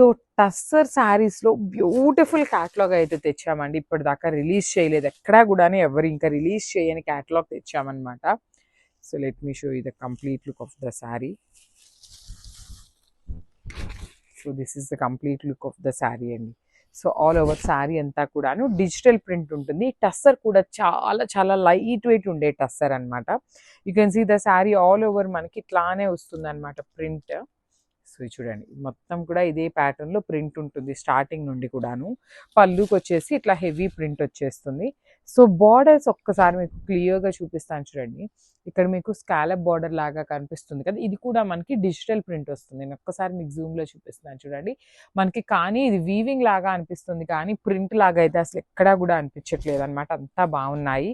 So tussar శారీస్లో beautiful catalogue అయితే తెచ్చామండి. ఇప్పటిదాకా రిలీజ్ చేయలేదు ఎక్కడా కూడా, ఎవరు ఇంకా రిలీజ్ చేయని క్యాటలాగ్ తెచ్చామన్నమాట. So let me show you the complete look of the sari. So this is the complete look of the sari అండి. సో ఆల్ ఓవర్ శారీ అంతా కూడాను డిజిటల్ ప్రింట్ ఉంటుంది. టస్సర్ కూడా చాలా చాలా లైట్ వెయిట్ ఉండే టస్సర్ అనమాట. You can see the sari all over మనకి ఇట్లానే వస్తుంది అనమాట ప్రింట్. సో చూడండి మొత్తం కూడా ఇదే ప్యాటర్న్లో ప్రింట్ ఉంటుంది స్టార్టింగ్ నుండి కూడాను. పళ్ళుకి వచ్చేసి ఇట్లా హెవీ ప్రింట్ వచ్చేస్తుంది. సో బార్డర్స్ ఒక్కసారి మీకు క్లియర్గా చూపిస్తాను చూడండి. ఇక్కడ మీకు స్కాలప్ బార్డర్ లాగా కనిపిస్తుంది కదా, ఇది కూడా మనకి డిజిటల్ ప్రింట్ వస్తుంది. నేను ఒక్కసారి మీకు జూమ్లో చూపిస్తున్నాను చూడండి. మనకి కానీ ఇది వీవింగ్ లాగా అనిపిస్తుంది, కానీ ప్రింట్ లాగా అయితే అసలు ఎక్కడా కూడా అనిపించట్లేదు అనమాట. అంతా బాగున్నాయి.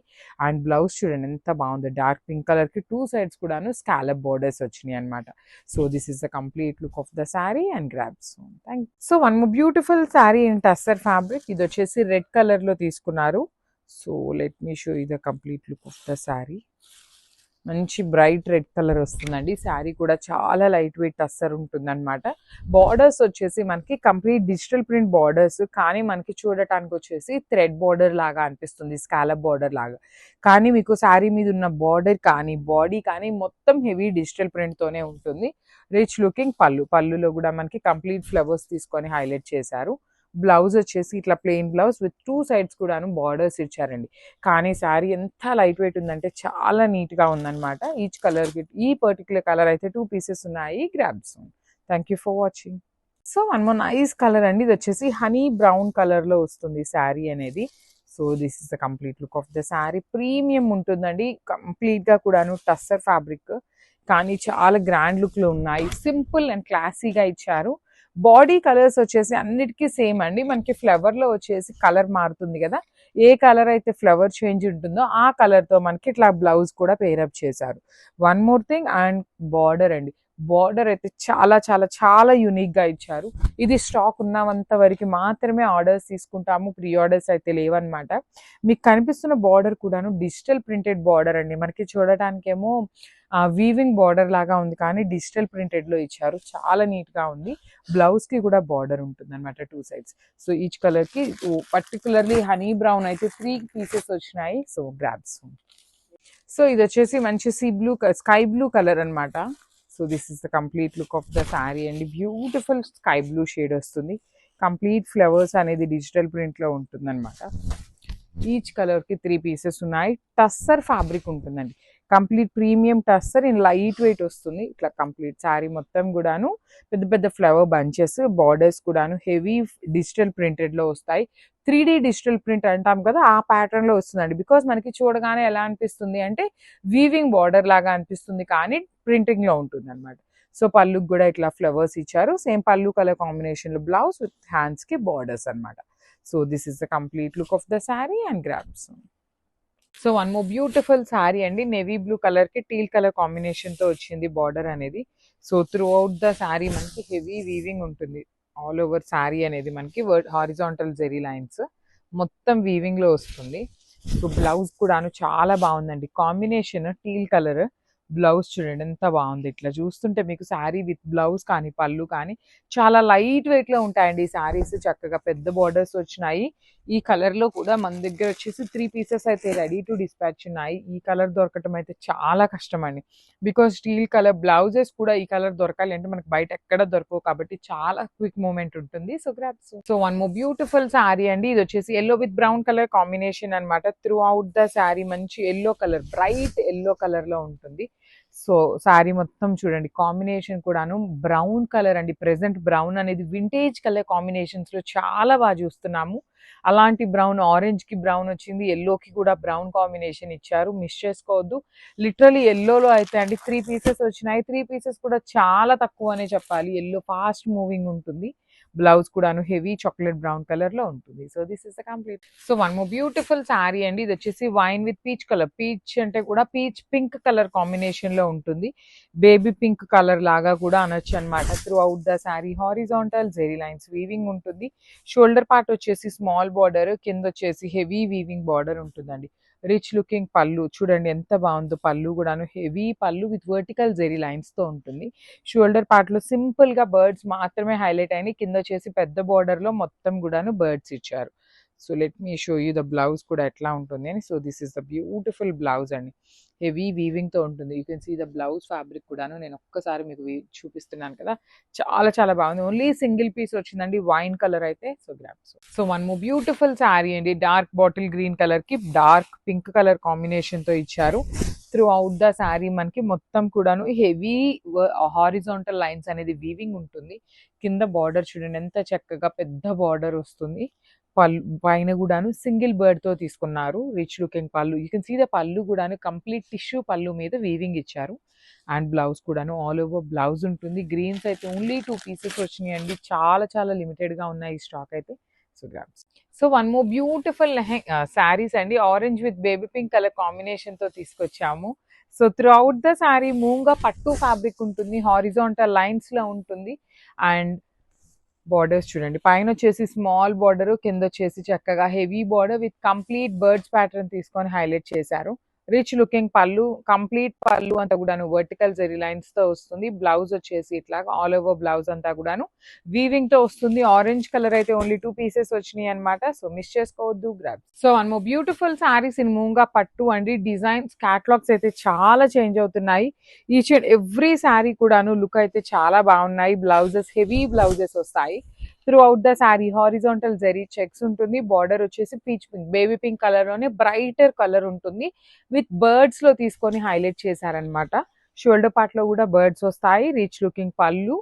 అండ్ బ్లౌజ్ చూడండి ఎంత బాగుంది, డార్క్ పింక్ కలర్కి 2 sides కూడాను స్కాలప్ బార్డర్స్ వచ్చినాయి అనమాట. So this is the complete look of the sari and grab soon. Thank. So one more beautiful sari in tussar fabric. ఇది వచ్చేసి రెడ్ కలర్లో తీసుకున్నారు. So let me show you the complete look of the sari. మంచి bright red colour వస్తుందండి. శారీ కూడా చాలా light weight tussar ఉంటుంది అనమాట. బార్డర్స్ వచ్చేసి మనకి కంప్లీట్ డిజిటల్ ప్రింట్ బార్డర్స్, కానీ మనకి చూడటానికి వచ్చేసి థ్రెడ్ బార్డర్ లాగా అనిపిస్తుంది, స్కాలప్ బార్డర్ లాగా. కానీ మీకు శారీ మీద ఉన్న బార్డర్ కానీ బాడీ కానీ మొత్తం హెవీ డిజిటల్ ప్రింట్తోనే ఉంటుంది. రిచ్ లుకింగ్ పళ్ళు, పళ్ళులో కూడా మనకి కంప్లీట్ ఫ్లవర్స్ తీసుకొని హైలైట్ చేశారు. బ్లౌజ్ వచ్చేసి ఇట్లా ప్లెయిన్ బ్లౌజ్ విత్ 2 sides కూడాను బార్డర్స్ ఇచ్చారండి. కానీ శారీ ఎంత లైట్ వెయిట్ ఉందంటే చాలా నీట్గా ఉందన్నమాట. ఈచ్ కలర్కి ఈ పర్టికులర్ కలర్ అయితే 2 pieces ఉన్నాయి. Grabs. Thank you for watching. So one more nice colour అండి. ఇది వచ్చేసి హనీ బ్రౌన్ కలర్లో వస్తుంది శారీ అనేది. So this is the complete look of the sari. Premium ఉంటుందండి కంప్లీట్గా కూడాను టస్సర్ ఫ్యాబ్రిక్, కానీ చాలా గ్రాండ్ లుక్లో ఉన్నాయి. సింపుల్ అండ్ క్లాసీగా ఇచ్చారు. బాడీ కలర్స్ వచ్చేసి అన్నిటికీ సేమ్ అండి. మనకి ఫ్లవర్లో వచ్చేసి కలర్ మారుతుంది కదా, ఏ కలర్ అయితే ఫ్లవర్ చేంజ్ ఉంటుందో ఆ కలర్తో మనకి ఇట్లా బ్లౌజ్ కూడా పేరప్ చేశారు. One more thing, and border అండి. బార్డర్ అయితే చాలా చాలా చాలా యూనిక్గా ఇచ్చారు. ఇది స్టాక్ ఉన్నంత వరకు మాత్రమే ఆర్డర్స్ తీసుకుంటాము, ప్రీ ఆర్డర్స్ అయితే లేవన్నమాట. మీకు కనిపిస్తున్న బార్డర్ కూడాను డిజిటల్ ప్రింటెడ్ బార్డర్ అండి. మనకి చూడటానికేమో వీవింగ్ బార్డర్ లాగా ఉంది, కానీ డిజిటల్ ప్రింటెడ్లో ఇచ్చారు. చాలా నీట్గా ఉంది. బ్లౌజ్కి కూడా బార్డర్ ఉంటుంది అనమాట 2 sides. సో ఈచ్ కలర్కి పర్టికులర్లీ హనీ బ్రౌన్ అయితే 3 pieces వచ్చినాయి. So grabs. సో ఇది వచ్చేసి మంచి స్కై బ్లూ కలర్ అనమాట. So this is the complete look of the sari అండి. బ్యూటిఫుల్ స్కై బ్లూ షేడ్ వస్తుంది. కంప్లీట్ ఫ్లవర్స్ అనేది డిజిటల్ ప్రింట్లో ఉంటుంది అనమాట. ఈచ్ కలర్కి 3 pieces ఉన్నాయి. టస్సర్ ఫ్యాబ్రిక్ ఉంటుందండి. Complete premium tussar in light weight వస్తుంది. ఇట్లా కంప్లీట్ శారీ మొత్తం కూడాను పెద్ద పెద్ద ఫ్లవర్ బంచెస్, బార్డర్స్ కూడాను హెవీ డిజిటల్ ప్రింటెడ్లో వస్తాయి. 3D డిజిటల్ ప్రింట్ అంటాం కదా, ఆ ప్యాటర్న్లో వస్తుందండి. బికాజ్ మనకి చూడగానే ఎలా అనిపిస్తుంది అంటే వీవింగ్ బార్డర్ లాగా అనిపిస్తుంది, కానీ ప్రింటింగ్లో ఉంటుంది అనమాట. సో పళ్ళుకి కూడా ఇట్లా ఫ్లవర్స్ ఇచ్చారు. సేమ్ పళ్ళు కలర్ కాంబినేషన్లో బ్లౌజ్ విత్ హ్యాండ్స్కి బార్డర్స్ అనమాట. So this is the complete look of the sari and grabs. So one more beautiful sari అండి. నేవీ బ్లూ కలర్కి టీల్ కలర్ కాంబినేషన్తో వచ్చింది బార్డర్ అనేది. So throughout the sari మనకి హెవీ వీవింగ్ ఉంటుంది. ఆల్ ఓవర్ శారీ అనేది మనకి హారిజాంటల్ జెరీ లైన్స్ మొత్తం వీవింగ్లో వస్తుంది. సో బ్లౌజ్ కూడాను చాలా బాగుందండి. కాంబినేషన్ టీల్ కలర్ బ్లౌజ్ చూడండి ఎంత బాగుంది. ఇట్లా చూస్తుంటే మీకు శారీ విత్ బ్లౌజ్ కానీ పళ్ళు కానీ చాలా లైట్ వెయిట్లో ఉంటాయండి ఈ శారీస్. చక్కగా పెద్ద బార్డర్స్ వచ్చినాయి. ఈ కలర్లో కూడా మన దగ్గర వచ్చేసి 3 pieces అయితే రెడీ టు డిస్పాచ్ ఉన్నాయి. ఈ కలర్ దొరకటం అయితే చాలా కష్టం అండి. బికాజ్ స్టీల్ కలర్ బ్లౌజెస్ కూడా ఈ కలర్ దొరకాలి అంటే మనకి బయట ఎక్కడ దొరకవు, కాబట్టి చాలా క్విక్ మూమెంట్ ఉంటుంది. So grabs. So one more beautiful sari అండి. ఇది వచ్చేసి yellow with brown colour combination అనమాట. త్రూ అవుట్ ద శారీ మంచి ఎల్లో కలర్, బ్రైట్ ఎల్లో కలర్లో ఉంటుంది. సో శారీ మొత్తం చూడండి కాంబినేషన్ కూడాను బ్రౌన్ కలర్ అండి. ప్రెసెంట్ బ్రౌన్ అనేది వింటేజ్ కలర్ కాంబినేషన్స్లో చాలా బాగా చూస్తున్నాము. అలాంటి బ్రౌన్, ఆరెంజ్కి బ్రౌన్ వచ్చింది, ఎల్లోకి కూడా బ్రౌన్ కాంబినేషన్ ఇచ్చారు. మిస్ చేసుకోవద్దు. లిటరలీ ఎల్లోలో అయితే అండి 3 pieces వచ్చినాయి. 3 pieces కూడా చాలా తక్కువ అనే చెప్పాలి. ఎల్లో ఫాస్ట్ మూవింగ్ ఉంటుంది. బ్లౌజ్ కూడాను హెవీ చాక్లెట్ బ్రౌన్ కలర్లో ఉంటుంది. So this is the complete. So one more beautiful sari అండి. ఇది వచ్చేసి wine with peach colour. Peach అంటే కూడా పీచ్ పింక్ కలర్ కాంబినేషన్లో ఉంటుంది. బేబీ పింక్ కలర్ లాగా కూడా అనొచ్చు అనమాట. Throughout the sari horizontal zari lines weaving ఉంటుంది. షోల్డర్ పార్ట్ వచ్చేసి స్మాల్ బార్డర్, కింద వచ్చేసి హెవీ వీవింగ్ బార్డర్ ఉంటుందండి. రిచ్ లుకింగ్ పళ్ళు చూడండి ఎంత బాగుందో. పళ్ళు కూడాను హెవీ పళ్ళు విత్ వర్టికల్ జెరీ లైన్స్ తో ఉంటుంది. షోల్డర్ పార్ట్ లో సింపుల్ గా బర్డ్స్ మాత్రమే హైలైట్ అయినాయి. కింద వచ్చేసి పెద్ద బార్డర్ లో మొత్తం కూడాను బర్డ్స్ ఇచ్చారు. So let me show you the blouse కూడా ఎట్లా ఉంటుంది అని. So this is the beautiful blouse అండి. హెవీ వీవింగ్ తో ఉంటుంది. You can see the blouse fabric కూడాను నేను ఒక్కసారి మీకు చూపిస్తున్నాను కదా, చాలా చాలా బాగుంది. ఓన్లీ సింగిల్ పీస్ వచ్చిందండి, వైన్ కలర్ అయితే. So grab. So one more beautiful sari అండి, డార్క్ బాటిల్ గ్రీన్ కలర్ కి డార్క్ పింక్ కలర్ కాంబినేషన్ తో ఇచ్చారు. త్రూ అవుట్ ద శారీ మనకి మొత్తం కూడాను హెవీ హారిజాంటల్ లైన్స్ అనేది వీవింగ్ ఉంటుంది. కింద బార్డర్ చూడండి ఎంత చక్కగా పెద్ద బార్డర్ వస్తుంది. పళ్ళు పైన కూడాను సింగిల్ బర్డ్ తో తీసుకున్నారు. రిచ్ లుకింగ్ పళ్ళు. యూ కెన్ సీ ద పళ్ళు కూడాను కంప్లీట్ టిష్యూ పళ్ళు మీద వీవింగ్ ఇచ్చారు. అండ్ బ్లౌజ్ కూడాను ఆల్ ఓవర్ బ్లౌజ్ ఉంటుంది. గ్రీన్స్ అయితే ఓన్లీ 2 పీసెస్ వచ్చినాయి అండి. చాలా చాలా లిమిటెడ్ గా ఉన్నాయి ఈ స్టాక్ అయితే. So grams. So one more beautiful saris అండి, orange with baby pink colour combination తో తీసుకొచ్చాము. So throughout the sari moonga pattu fabric ఉంటుంది, హారిజాంటల్ లైన్స్ లో ఉంటుంది. అండ్ బార్డర్స్ చూడండి, పైన వచ్చేసి స్మాల్ బార్డర్, కింద వచ్చేసి చక్కగా heavy border with complete birds pattern తీసుకొని హైలైట్ చేశారు. రిచ్ లుకింగ్ పళ్ళు, కంప్లీట్ పళ్ళు అంతా కూడాను వర్టికల్ జెరీ లైన్స్ తో వస్తుంది. బ్లౌజ్ వచ్చేసి ఇట్లా ఆల్ ఓవర్ బ్లౌజ్ అంతా కూడాను వీవింగ్ తో వస్తుంది. ఆరెంజ్ కలర్ అయితే ఓన్లీ 2 పీసెస్ వచ్చినాయి అనమాట. సో మిస్ చేసుకోవద్దు, grab. So one more beautiful saris in moonga pattu అండి. డిజైన్స్ క్యాటలాగ్స్ అయితే చాలా చేంజ్ అవుతున్నాయి. ఈచ్ అండ్ ఎవ్రీ శారీ కూడాను లుక్ అయితే చాలా బాగున్నాయి. బ్లౌజెస్ హెవీ బ్లౌజెస్ వస్తాయి. Throughout the sari horizontal zari checks ఉంటుంది. బార్డర్ వచ్చేసి peach pink, baby pink colour లోనే బ్రైటర్ కలర్ ఉంటుంది. విత్ బర్డ్స్ లో తీసుకొని హైలైట్ చేశారనమాట. షోల్డర్ పార్ట్ లో కూడా బర్డ్స్ వస్తాయి. రిచ్ లుకింగ్ పళ్ళు,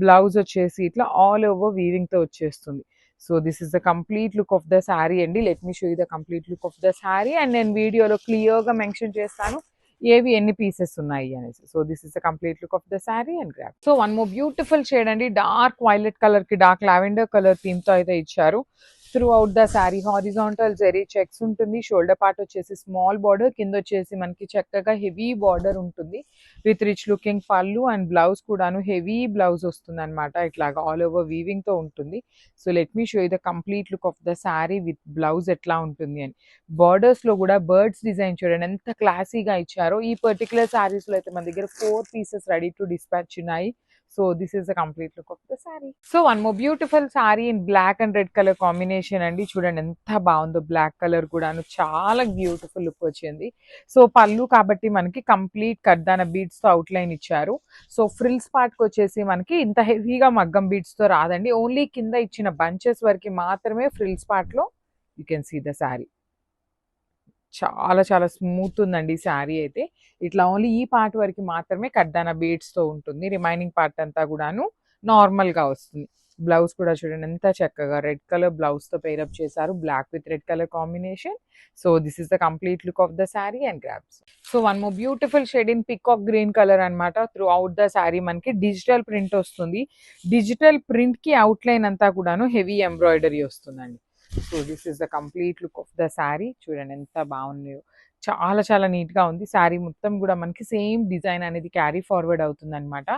బ్లౌజ్ వచ్చేసి ఇట్లా ఆల్ ఓవర్ వీవింగ్ తో వచ్చేస్తుంది. So this is the complete look of the sari అండి. Let me show you the complete look of the sari. And నేను వీడియోలో క్లియర్ గా మెన్షన్ చేస్తాను ఏవి ఎన్ని పీసెస్ ఉన్నాయి అనేసి. So this is the complete look of the sari and grab. So one more beautiful shade అండి, డార్క్ వైలెట్ కలర్ కి డార్క్ లావెండర్ కలర్ థీమ్ తో అయితే ఇచ్చారు. Throughout the sari horizontal zari checks ఉంటుంది. షోల్డర్ పార్ట్ వచ్చేసి స్మాల్ బార్డర్, కింద వచ్చేసి మనకి చక్కగా హెవీ బార్డర్ ఉంటుంది with rich looking pallu. And blouse కూడాను హెవీ బ్లౌజ్ వస్తుంది అనమాట. ఇట్లాగా ఆల్ ఓవర్ వీవింగ్ తో ఉంటుంది. So let me show you the complete look of the sari with blouse ఎట్లా ఉంటుంది అని. బార్డర్స్ లో కూడా బర్డ్స్ డిజైన్ చూడండి ఎంత క్లాసీగా ఇచ్చారో. ఈ పర్టికులర్ శారీస్ లో అయితే మన దగ్గర 4 పీసెస్ రెడీ టు డిస్పాచ్ ఉన్నాయి. So this is the complete look of the sari. So one more beautiful sari in black and red colour combination అండి. చూడండి ఎంత బాగుందో, బ్లాక్ కలర్ కూడాను చాలా బ్యూటిఫుల్ లుక్ వచ్చింది. సో పళ్ళు కాబట్టి మనకి కంప్లీట్ కర్దాన బీడ్స్ తో అవుట్ లైన్ ఇచ్చారు. సో ఫ్రిల్స్ పార్ట్ కి వచ్చేసి మనకి ఇంత హెవీగా మగ్గం బీడ్స్ తో రాదండి, ఓన్లీ కింద ఇచ్చిన బంచెస్ వరకు మాత్రమే ఫ్రిల్స్ పార్ట్ లో. You can see the sari చాలా చాలా స్మూత్ ఉందండి శారీ అయితే. ఇట్లా ఓన్లీ ఈ పార్ట్ వరకు మాత్రమే కడ్డాన బీడ్స్ తో ఉంటుంది. రిమైనింగ్ పార్ట్ అంతా కూడాను నార్మల్ గా వస్తుంది. బ్లౌజ్ కూడా చూడండి ఎంత చక్కగా రెడ్ కలర్ బ్లౌజ్ తో పేరప్ చేశారు, black with red colour combination. So this is the complete look of the sari and grabs. So one more beautiful shade in peacock green colour అనమాట. త్రూ అవుట్ ద శారీ మనకి digital print వస్తుంది. Digital print కి outline అంతా కూడాను heavy embroidery వస్తుందండి. So this is the complete look of the sari. చూడండి ఎంత బాగున్నాయో, చాలా చాలా నీట్ గా ఉంది. శారీ మొత్తం కూడా మనకి సేమ్ డిజైన్ అనేది క్యారీ ఫార్వర్డ్ అవుతుంది అనమాట.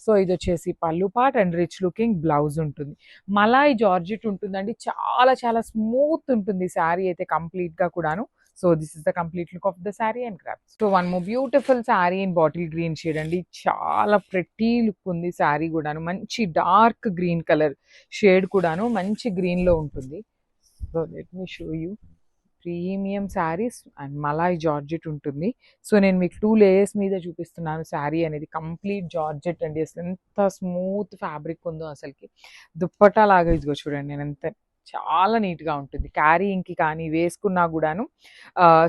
సో ఇది వచ్చేసి పళ్ళు part and rich looking blouse ఉంటుంది. మలాయ్ జార్జెట్ ఉంటుందండి, చాలా చాలా స్మూత్ ఉంటుంది శారీ అయితే కంప్లీట్ గా కూడాను. So this is the complete look of the sari and craft. So one more beautiful sari in bottle green shade అండి. చాలా ప్రెటీ లుక్ ఉంది శారీ కూడాను. మంచి డార్క్ గ్రీన్ కలర్ షేడ్ కూడాను మంచి గ్రీన్ లో ఉంటుంది. So let me show you premium saris and Malay georgette ఉంటుంది. సో నేను మీకు 2 లేయర్స్ మీద చూపిస్తున్నాను. శారీ అనేది కంప్లీట్ జార్జెట్ అండి. అసలు ఎంత స్మూత్ ఫ్యాబ్రిక్ ఉందో అసలుకి. దుప్పట్టా లాగా ఇదిగో చూడండి, నేను ఎంత చాలా నీట్గా ఉంటుంది. క్యారీయింగ్కి కానీ వేసుకున్నా కూడాను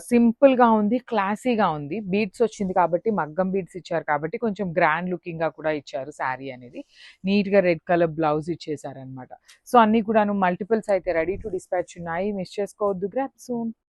సింపుల్గా ఉంది, క్లాసీగా ఉంది. బీడ్స్ వచ్చింది కాబట్టి, మగ్గం బీడ్స్ ఇచ్చారు కాబట్టి కొంచెం గ్రాండ్ లుకింగ్గా కూడా ఇచ్చారు శారీ అనేది. నీట్గా రెడ్ కలర్ బ్లౌజ్ ఇచ్చేసారనమాట. సో అన్నీ కూడాను మల్టిపుల్స్ అయితే రెడీ టు డిస్పాచ్ ఉన్నాయి, మిస్ చేసుకోవద్దు. Grab soon.